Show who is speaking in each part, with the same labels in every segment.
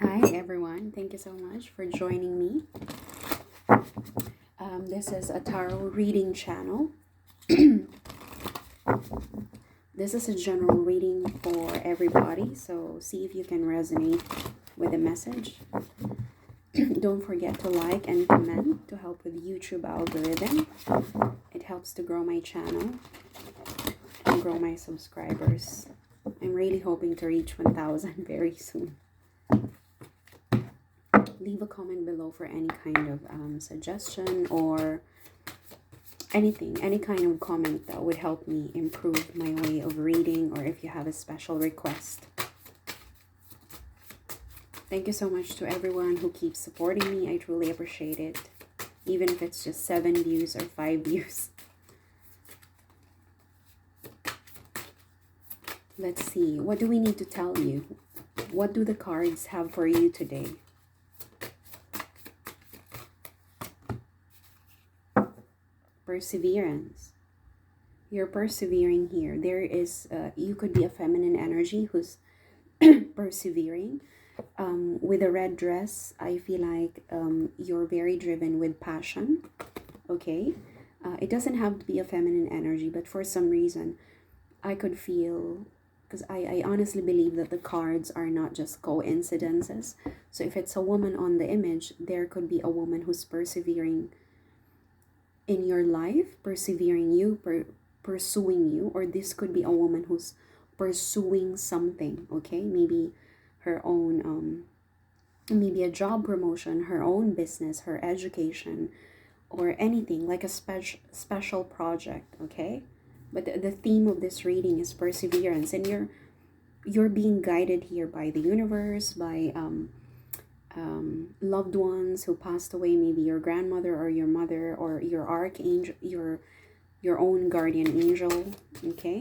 Speaker 1: Hi everyone, thank you so much for joining me. This is a tarot reading channel. This is a general reading for everybody, so see if you can resonate with the message. Don't forget to like and comment to help with YouTube algorithm. It helps to grow my channel and grow my subscribers. I'm really hoping to reach 1,000 very soon. Leave a comment below for any kind of suggestion or anything, any kind of comment that would help me improve my way of reading, or if you have a special request. Thank you so much to everyone who keeps supporting me. I truly appreciate it, even if it's just 7 views or 5 views. Let's see, what do we need to tell you? What do the cards have for you today? Perseverance. You're persevering here. There is, you could be a feminine energy who's persevering. With a red dress, I feel like you're very driven with passion. Okay? It doesn't have to be a feminine energy, but for some reason, I could feel, because I honestly believe that the cards are not just coincidences. So if it's a woman on the image, there could be a woman who's persevering in your life, persevering you, pursuing you, or this could be a woman who's pursuing something. Okay, maybe her own maybe a job promotion, her own business, her education, or anything like a special project. Okay, but the theme of this reading is perseverance, and you're being guided here by the universe, by loved ones who passed away, maybe your grandmother or your mother or your archangel, your own guardian angel. Okay,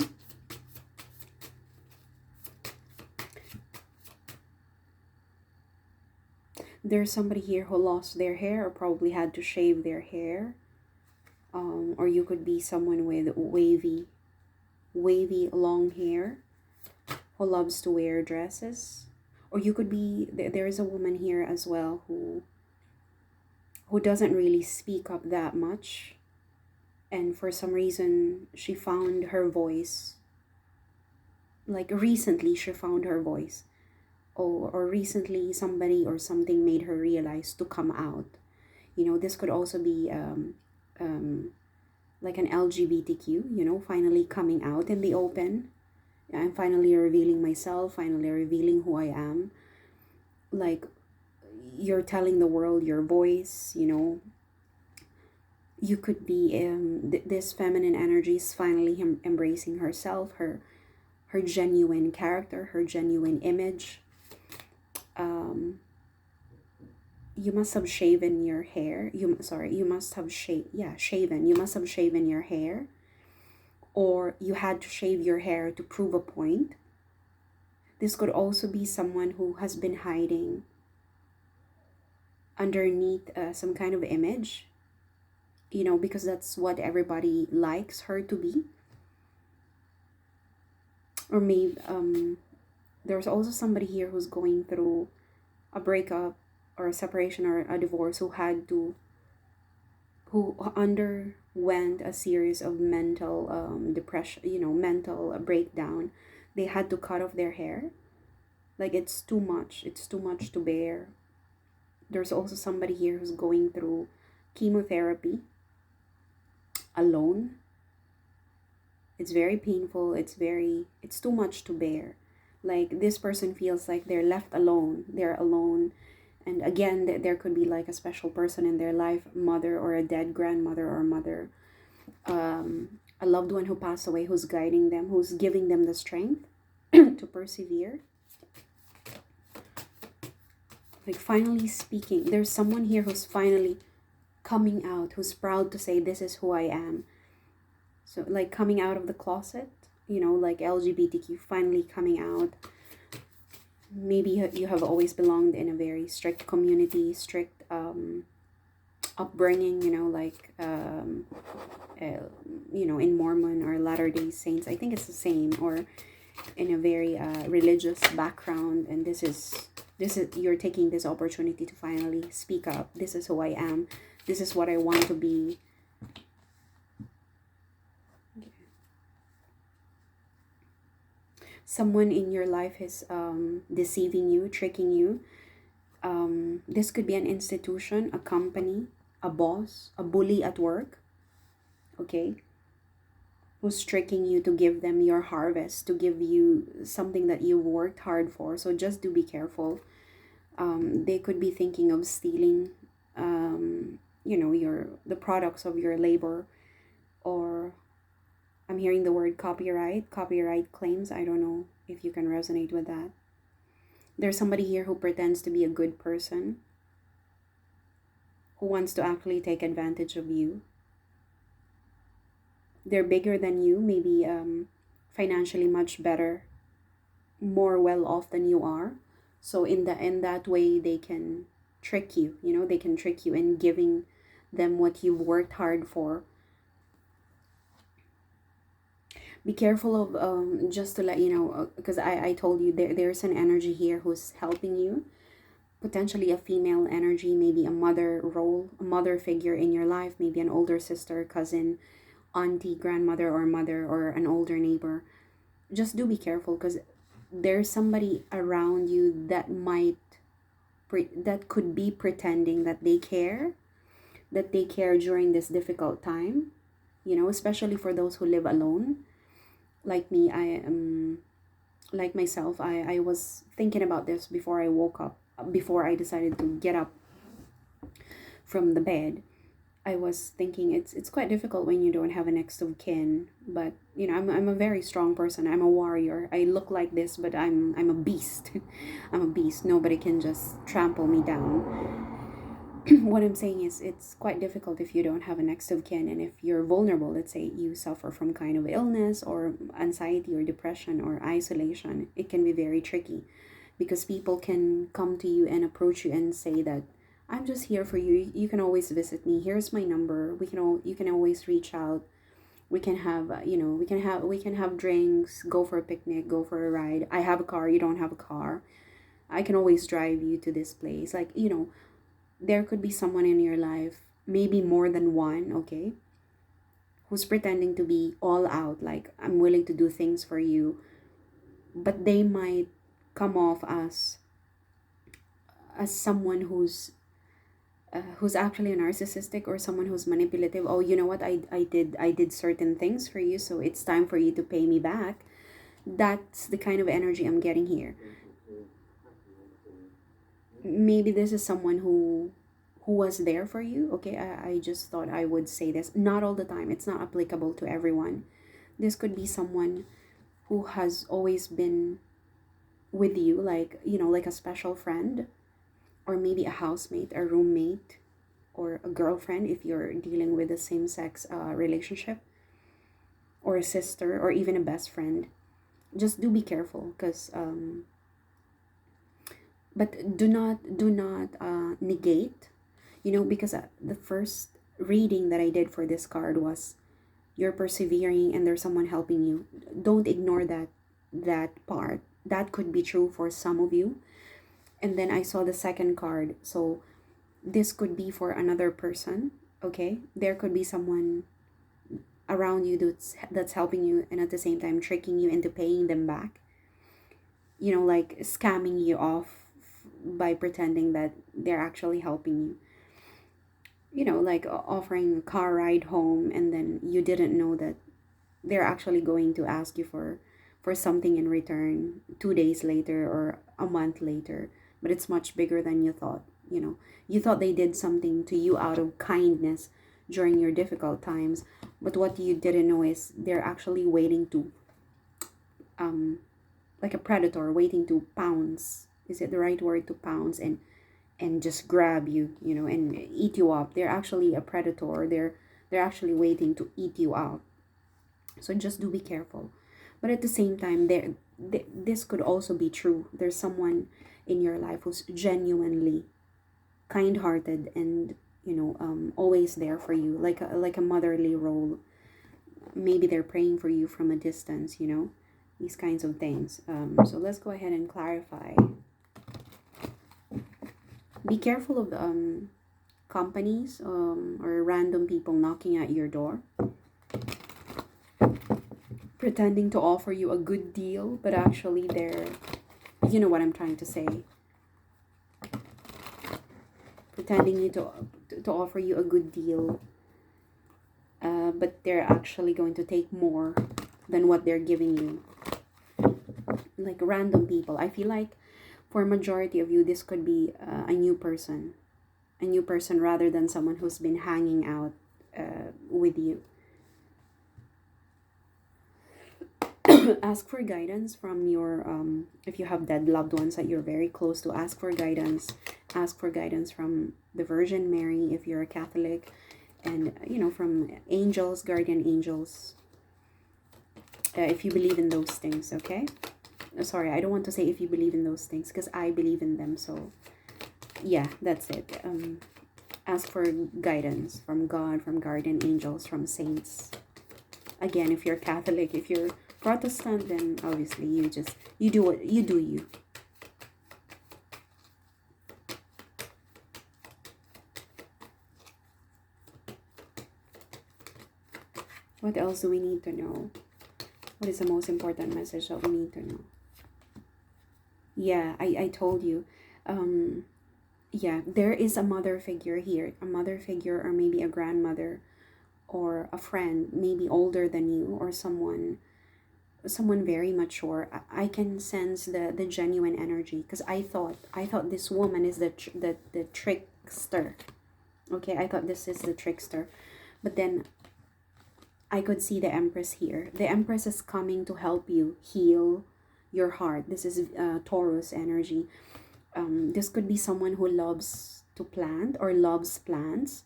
Speaker 1: there's somebody here who lost their hair or probably had to shave their hair, or you could be someone with wavy long hair who loves to wear dresses. Or you could be, there is a woman here as well who doesn't really speak up that much, and for some reason she found her voice, like recently she found her voice, or recently somebody or something made her realize to come out. You know, this could also be like an LGBTQ, you know, finally coming out in the open. I'm finally revealing myself, finally revealing who I am. Like, you're telling the world your voice, you know. You could be this feminine energy is finally embracing herself, her genuine character, her genuine image. You must have shaven your hair. You must have shaven. You must have shaven your hair, or you had to shave your hair to prove a point. This could also be someone who has been hiding underneath some kind of image, you know, because that's what everybody likes her to be. Or maybe there's also somebody here who's going through a breakup or a separation or a divorce, who underwent a series of mental depression, you know, mental breakdown. They had to cut off their hair. Like, it's too much to bear. There's also somebody here who's going through chemotherapy alone. It's very painful. It's too much to bear. Like, this person feels like they're left alone. They're alone. And again, there could be like a special person in their life, mother or a dead grandmother or mother, a loved one who passed away, who's guiding them, who's giving them the strength to persevere. Like, finally speaking, there's someone here who's finally coming out, who's proud to say, this is who I am. So, like, coming out of the closet, you know, like LGBTQ, finally coming out. Maybe you have always belonged in a very strict community, strict upbringing, you know, like, you know, in Mormon or Latter-day Saints. I think it's the same, or in a very religious background, and this is This is, you're taking this opportunity to finally speak up. This is who I am. This is what I want to be. Someone in your life is deceiving you, tricking you. This could be an institution, a company, a boss, a bully at work, okay, who's tricking you to give them your harvest, to give you something that you've worked hard for. So just do be careful. They could be thinking of stealing, your the products of your labor, or I'm hearing the word copyright claims. I don't know if you can resonate with that. There's somebody here who pretends to be a good person, who wants to actually take advantage of you. They're bigger than you, maybe financially much better, more well off than you are. So in that way they can trick you, they can trick you in giving them what you've worked hard for. Be careful of just to let you know, because I told you there's an energy here who's helping you, potentially a female energy, maybe a mother role, a mother figure in your life, maybe an older sister, cousin, auntie, grandmother, or mother, or an older neighbor. Just do be careful, because there's somebody around you that that could be pretending that they care during this difficult time, especially for those who live alone. Like me, I am, like myself, I was thinking about this before I woke up, before I decided to get up from the bed. I was thinking it's quite difficult when you don't have a next of kin. But I'm a very strong person. I'm a warrior. I look like this, but I'm a beast. I'm a beast. Nobody can just trample me down. What I'm saying is, it's quite difficult if you don't have a next of kin, and if you're vulnerable. Let's say you suffer from kind of illness or anxiety or depression or isolation. It can be very tricky, because people can come to you and approach you and say that, I'm just here for you. You can always visit me. Here's my number. You can always reach out. We can have we can have drinks, go for a picnic, go for a ride. I have a car, you don't have a car. I can always drive you to this place. Like, there could be someone in your life, maybe more than one, okay, who's pretending to be all out, like, I'm willing to do things for you, but they might come off as someone who's actually a narcissistic, or someone who's manipulative. Oh, you know what, I did certain things for you, so it's time for you to pay me back. That's the kind of energy I'm getting here. Maybe this is someone who was there for you, okay. I just thought I would say this. Not all the time, it's not applicable to everyone. This could be someone who has always been with you, like, like a special friend, or maybe a housemate, a roommate, or a girlfriend if you're dealing with a same-sex relationship, or a sister, or even a best friend. Just do be careful, because but do not negate, because the first reading that I did for this card was, you're persevering and there's someone helping you. Don't ignore that part. That could be true for some of you. And then I saw the second card, so this could be for another person, okay. There could be someone around you that's helping you, and at the same time tricking you into paying them back, like scamming you off by pretending that they're actually helping you, like offering a car ride home, and then you didn't know that they're actually going to ask you for something in return 2 days later or a month later. But it's much bigger than you thought. You thought they did something to you out of kindness during your difficult times, but what you didn't know is they're actually waiting to, like a predator waiting to pounce. Is it the right word, to pounce and just grab you, and eat you up? They're actually a predator. They're actually waiting to eat you out. So just do be careful. But at the same time, this could also be true. There's someone in your life who's genuinely kind-hearted, and always there for you, like a motherly role. Maybe they're praying for you from a distance, these kinds of things. So let's go ahead and clarify. Be careful of companies or random people knocking at your door, pretending to offer you a good deal, but actually they're, you know what I'm trying to say, pretending to offer you a good deal, but they're actually going to take more than what they're giving you. Like random people. I feel like for a majority of you, this could be a new person rather than someone who's been hanging out with you. Ask for guidance from your if you have dead loved ones that you're very close to. Ask for guidance. Ask for guidance from the Virgin Mary if you're a Catholic, and from angels, guardian angels, if you believe in those things. Okay. Sorry, I don't want to say if you believe in those things because I believe in them. So yeah, that's it. Ask for guidance from God, from guardian angels, from saints. Again, if you're Catholic, if you're Protestant, then obviously you do what you do. You. What else do we need to know? What is the most important message that we need to know? Yeah, I told you. Yeah, there is a mother figure here, a mother figure, or maybe a grandmother, or a friend, maybe older than you, or someone very mature. I can sense the genuine energy because I thought this woman is the trickster. Okay, I thought this is the trickster, but then I could see the Empress here. The Empress is coming to help you heal your heart. This is Taurus energy. This could be someone who loves to plant or loves plants,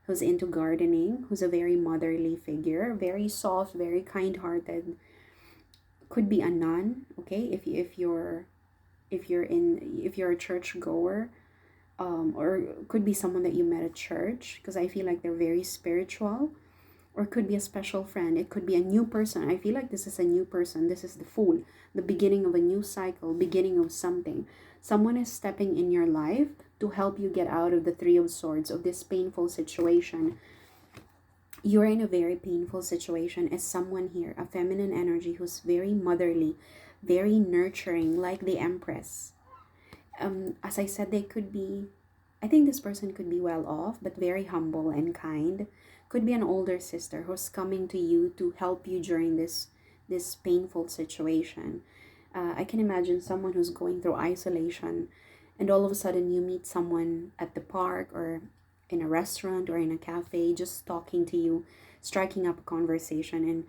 Speaker 1: who's into gardening, who's a very motherly figure, very soft, very kind-hearted. Could be a nun. Okay, if you're a church goer, or could be someone that you met at church because I feel like they're very spiritual, or it could be a special friend. It could be a new person. I feel like this is a new person. This is the Fool, the beginning of a new cycle, beginning of something. Someone is stepping in your life to help you get out of the Three of Swords, of this painful situation. You're in a very painful situation as someone here, a feminine energy who's very motherly, very nurturing, like the Empress. As I said, they could be, I think this person could be well off, but very humble and kind. Could be an older sister who's coming to you to help you during this painful situation. I can imagine someone who's going through isolation, and all of a sudden you meet someone at the park or in a restaurant or in a cafe, just talking to you, striking up a conversation, and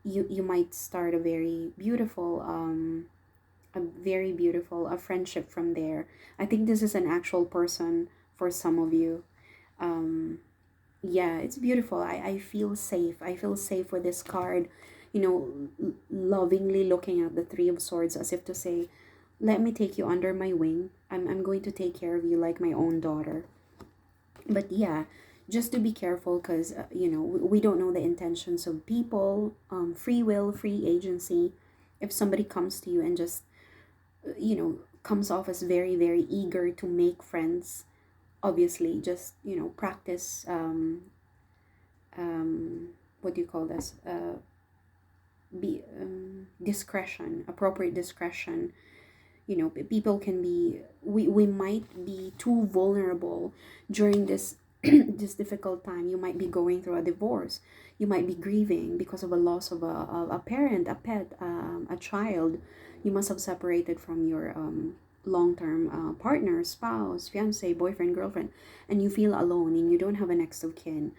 Speaker 1: you might start a friendship from there. I think this is an actual person for some of you. um yeah, it's beautiful. I feel safe. I feel safe with this card, lovingly looking at the Three of Swords as if to say, let me take you under my wing. I'm going to take care of you like my own daughter. But yeah, just to be careful because we don't know the intentions of people. Free will, free agency. If somebody comes to you and just comes off as very very eager to make friends, obviously just practice what do you call this, be discretion, appropriate discretion. People can be, we might be too vulnerable during this this difficult time. You might be going through a divorce, you might be grieving because of a loss of a parent, a pet, a child. You must have separated from your long-term partner, spouse, fiance, boyfriend, girlfriend, and you feel alone and you don't have a next of kin.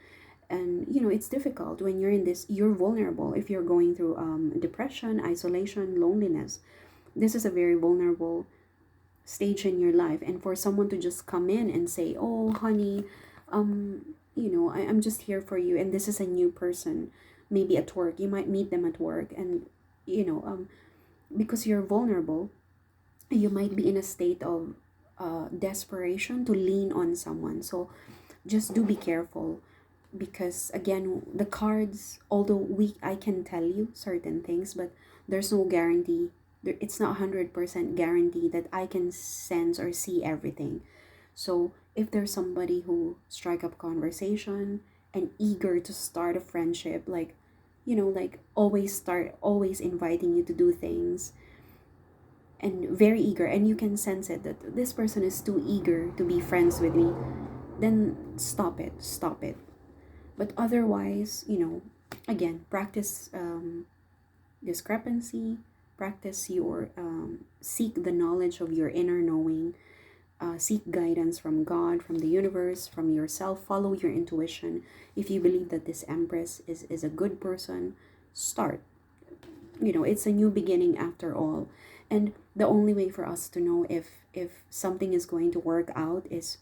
Speaker 1: And it's difficult when you're in this, you're vulnerable if you're going through depression, isolation, loneliness. This is a very vulnerable stage in your life, and for someone to just come in and say, oh honey, I'm just here for you, and this is a new person. Maybe at work you might meet them at work, and because you're vulnerable, you might be in a state of desperation to lean on someone. So just do be careful, because again, the cards, although I can tell you certain things, but there's no guarantee. It's not 100% guarantee that I can sense or see everything. So if there's somebody who strike up conversation and eager to start a friendship, like, like always inviting you to do things, and very eager, and you can sense it that this person is too eager to be friends with me, then stop it. But otherwise, again, practice discrepancy, practice your seek the knowledge of your inner knowing, seek guidance from God, from the universe, from yourself. Follow your intuition. If you believe that this empress is a good person, start. It's a new beginning after all. And the only way for us to know if something is going to work out is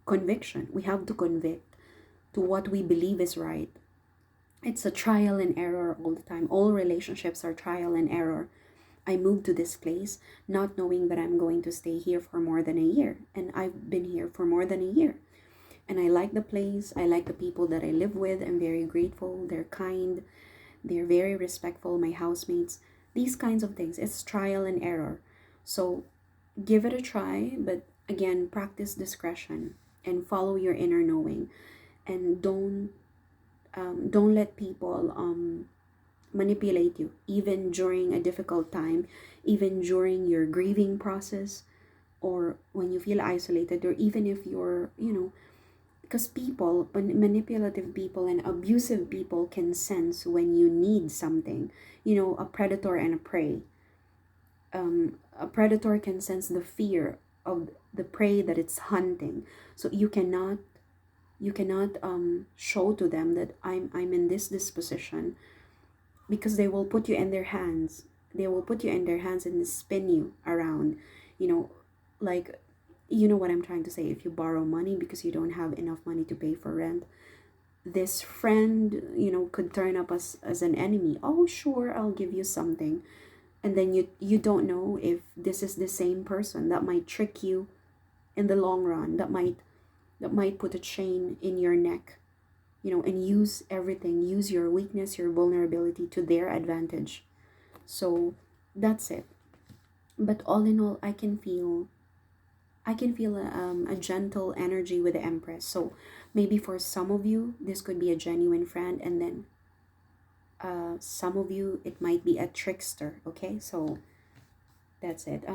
Speaker 1: conviction. We have to convict to what we believe is right. It's a trial and error all the time. All relationships are trial and error. I moved to this place not knowing that I'm going to stay here for more than a year. And I've been here for more than a year. And I like the place. I like the people that I live with. I'm very grateful. They're kind. They're very respectful. My housemates. These kinds of things. It's trial and error. So give it a try. But again, practice discretion and follow your inner knowing. And don't let people manipulate you, even during a difficult time, even during your grieving process, or when you feel isolated, or even if you're, because people, manipulative people and abusive people can sense when you need something. A predator and a prey. A predator can sense the fear of the prey that it's hunting. So you cannot show to them that I'm in this disposition, because they will put you in their hands. They will put you in their hands and spin you around. You know, like, you know what I'm trying to say. If you borrow money because you don't have enough money to pay for rent, this friend, could turn up as an enemy. Oh, sure, I'll give you something. And then you don't know if this is the same person that might trick you in the long run, that might put a chain in your neck, and use everything, use your weakness, your vulnerability to their advantage. So that's it. But all in all, I can feel a gentle energy with the Empress. So maybe for some of you, this could be a genuine friend, and then some of you, it might be a trickster. Okay, so that's it.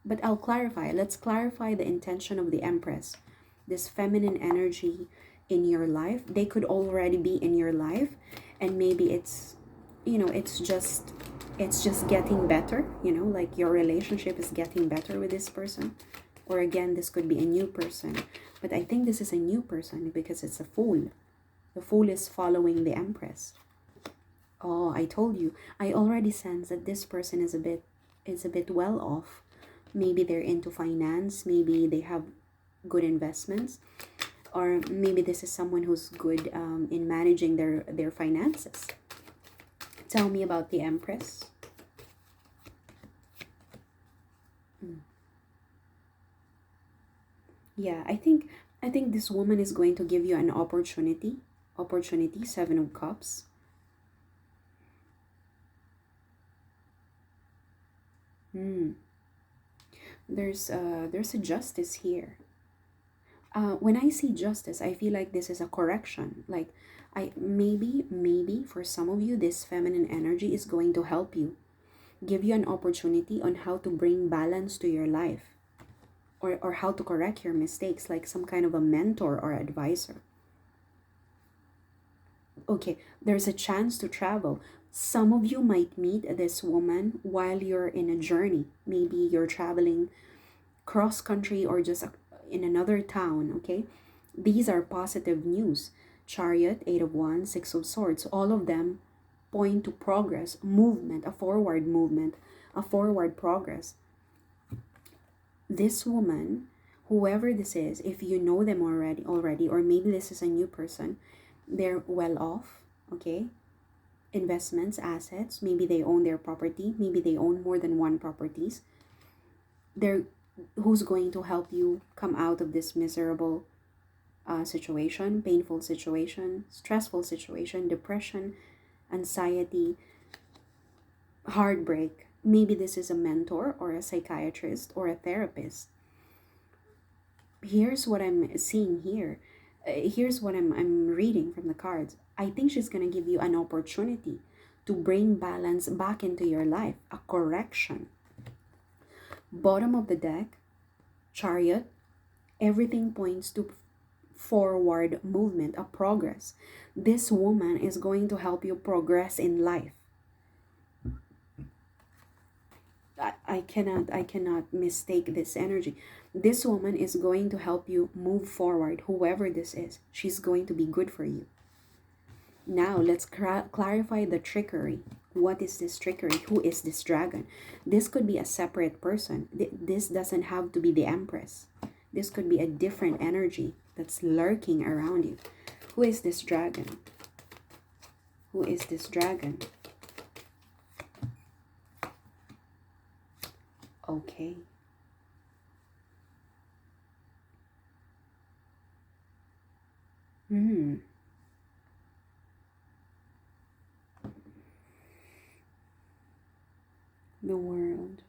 Speaker 1: But I'll clarify. Let's clarify the intention of the Empress. This feminine energy in your life, they could already be in your life, and maybe it's just getting better. Like your relationship is getting better with this person, or again, this could be a new person. But I think this is a new person because it's a fool. The fool is following the Empress. Oh, I told you. I already sense that this person is a bit well off. Maybe they're into finance, maybe they have good investments, or maybe this is someone who's good in managing their finances. Tell me about the Empress. Mm. Yeah, I think this woman is going to give you an opportunity. 7 of Cups. Hmm. There's a justice here. When I see justice, I feel like this is a correction. Like, I maybe for some of you, this feminine energy is going to help you, give you an opportunity on how to bring balance to your life, or how to correct your mistakes, like some kind of a mentor or advisor. Okay, there's a chance to travel. Some of you might meet this woman while you're in a journey. Maybe you're traveling cross country, or just in another town. Okay, these are positive news. Chariot, 8 of Wands, 6 of Swords, all of them point to progress, movement, a forward movement, a forward progress. This woman, whoever this is, if you know them already, or maybe this is a new person, they're well off. Okay, investments, assets, maybe they own their property, maybe they own more than one properties. They're Who's going to help you come out of this miserable situation, painful situation, stressful situation, depression, anxiety, heartbreak. Maybe this is a mentor, or a psychiatrist, or a therapist. Here's what I'm seeing here. Here's what I'm reading from the cards. I think she's going to give you an opportunity to bring balance back into your life, a correction. Bottom of the deck, Chariot, everything points to forward movement, a progress. This woman is going to help you progress in life. I cannot mistake this energy. This woman is going to help you move forward, whoever this is. She's going to be good for you. Now let's clarify the trickery. What is this trickery? Who is this dragon? This could be a separate person. This doesn't have to be the Empress. This could be a different energy that's lurking around you. Who is this dragon? Who is this dragon? Okay. Hmm. The world.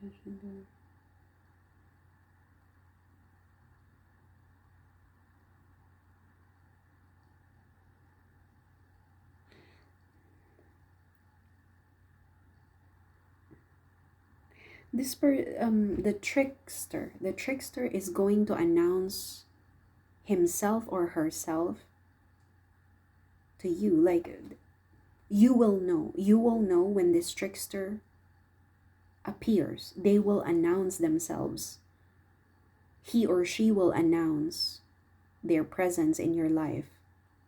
Speaker 1: The trickster is going to announce himself or herself to you. Like, you will know when this trickster appears. They will announce themselves. He or she will announce their presence in your life,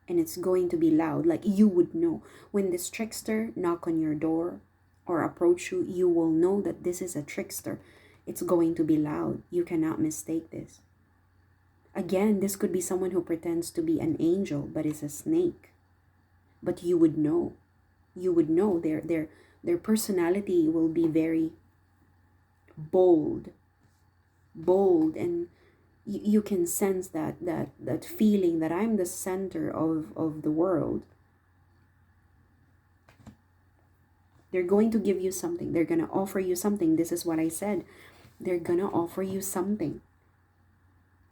Speaker 1: and it's going to be loud. Like, you would know when this trickster knock on your door or approach you. You will know that this is a trickster. It's going to be loud. You cannot mistake this. Again, this could be someone who pretends to be an angel but is a snake. But you would know. You would know their personality will be very bold. Bold, and you can sense that feeling that I'm the center of the world. They're going to give you something. They're going to offer you something. This is what I said. They're going to offer you something.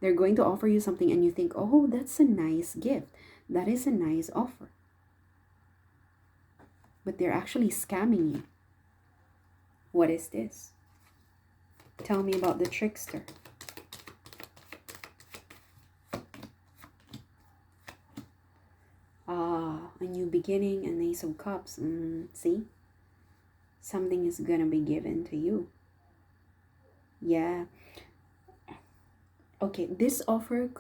Speaker 1: They're going to offer you something, and you think, oh, that's a nice gift. That is a nice offer. But they're actually scamming you. What is this? Tell me about the trickster. A new beginning, an Ace of Cups. See? Something is gonna be given to you. Yeah. Okay, this offer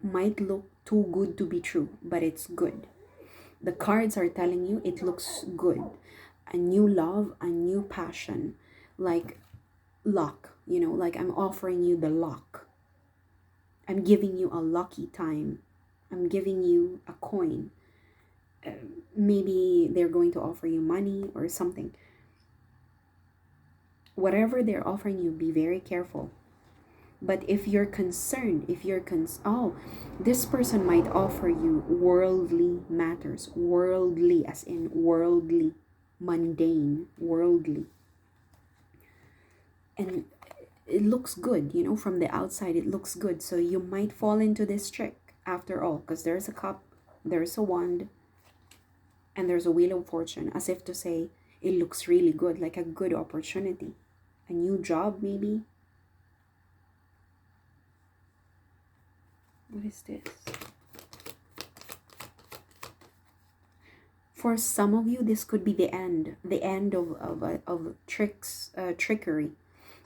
Speaker 1: might look too good to be true, but it's good. The cards are telling you it looks good. A new love, a new passion, like luck, like I'm offering you the luck. I'm giving you a lucky time. I'm giving you a coin. Maybe they're going to offer you money or something. Whatever they're offering you, be very careful. But if you're concerned, this person might offer you worldly matters. Worldly, as in worldly, mundane, worldly. And it looks good, from the outside, it looks good. So you might fall into this trick after all, because there's a cup, there's a wand, and there's a wheel of fortune, as if to say it looks really good, like a good opportunity. A new job, maybe. What is this? For some of you, this could be the end of trickery.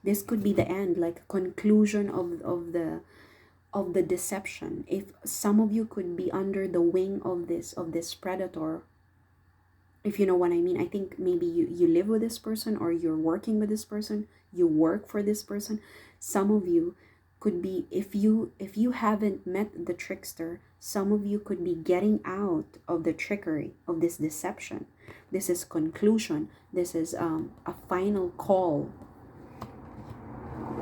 Speaker 1: This could be the end, like a conclusion of the deception. If some of you could be under the wing of this predator, if you know what I mean. I think maybe you live with this person, or you're working with this person, you work for this person. Some of you could be, if you haven't met the trickster, some of you could be getting out of the trickery of this deception. This is conclusion. This is a final call.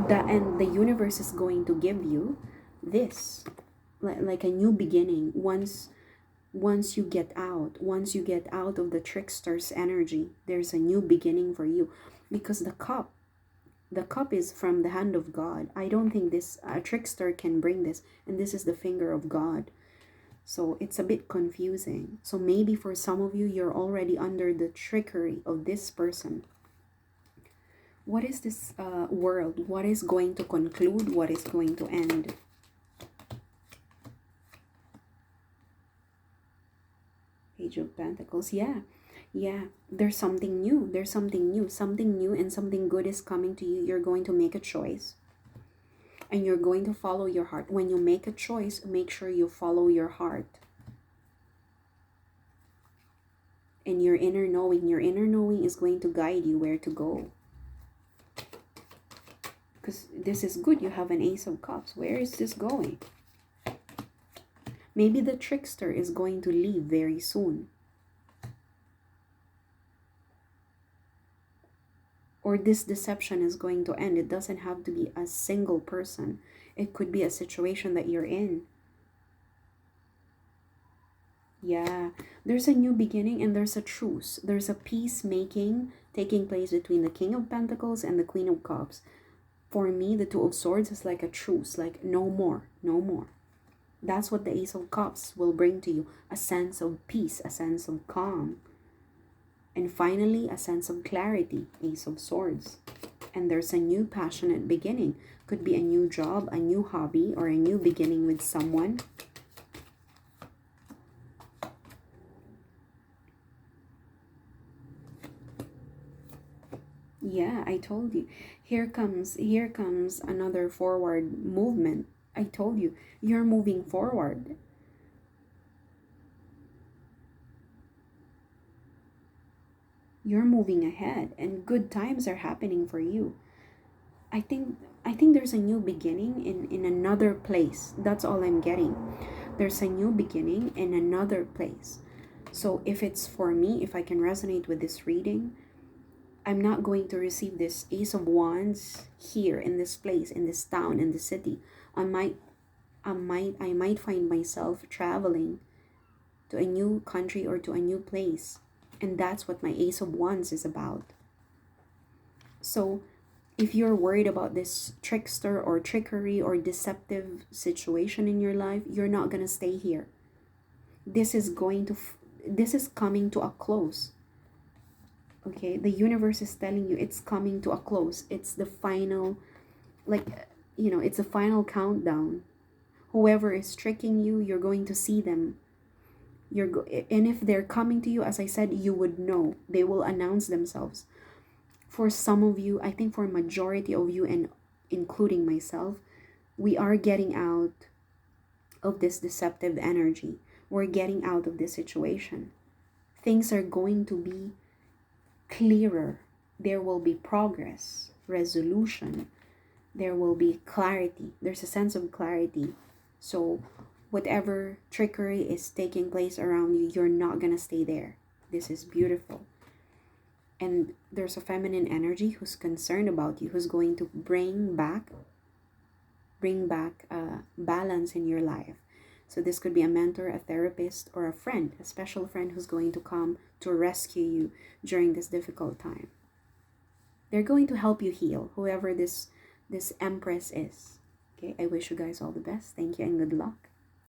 Speaker 1: And the universe is going to give you this, like a new beginning. Once you get out of the trickster's energy, there's a new beginning for you. Because the The cup is from the hand of God. I don't think this a trickster can bring this, and this is the finger of God. So it's a bit confusing. So maybe for some of you, you're already under the trickery of this person. What is this world? What is going to conclude? What is going to end? Page of Pentacles. Yeah. There's something new. There's something new. Something new and something good is coming to you. You're going to make a choice. And you're going to follow your heart. When you make a choice, make sure you follow your heart. And your inner knowing is going to guide you where to go. Because this is good. You have an Ace of Cups. Where is this going? Maybe the trickster is going to leave very soon. Or this deception is going to end. It doesn't have to be a single person. It could be a situation that you're in. Yeah, there's a new beginning and there's a truce. There's a peacemaking taking place between the King of Pentacles and the Queen of Cups. For me, the Two of Swords is like a truce, like no more, no more. That's what the Ace of Cups will bring to you. A sense of peace, a sense of calm. And finally, a sense of clarity, Ace of Swords. And there's a new passionate beginning. Could be a new job, a new hobby, or a new beginning with someone. Yeah, I told you. Here comes another forward movement. I told you, you're moving forward. You're moving ahead and good times are happening for you. I think there's a new beginning in another place. That's all I'm getting. There's a new beginning in another place. So if it's for me, if I can resonate with this reading, I'm not going to receive this Ace of Wands here in this place, in this town, in the city. I might find myself traveling to a new country or to a new place. And that's what my Ace of Wands is about. So if you're worried about this trickster or trickery or deceptive situation in your life, you're not going to stay here. This is coming to a close. Okay, the universe is telling you it's coming to a close. It's the final, it's a final countdown. Whoever is tricking you, you're going to see them. And if they're coming to you, as I said, you would know. They will announce themselves. For some of you, I think for a majority of you, and including myself, we are getting out of this deceptive energy. We're getting out of this situation. Things are going to be clearer. There will be progress, resolution. There will be clarity. There's a sense of clarity. So whatever trickery is taking place around you, you're not going to stay there. This is beautiful. And there's a feminine energy who's concerned about you, who's going to bring back balance in your life. So this could be a mentor, a therapist, or a friend, a special friend who's going to come to rescue you during this difficult time. They're going to help you heal, whoever this Empress is. Okay, I wish you guys all the best. Thank you and good luck.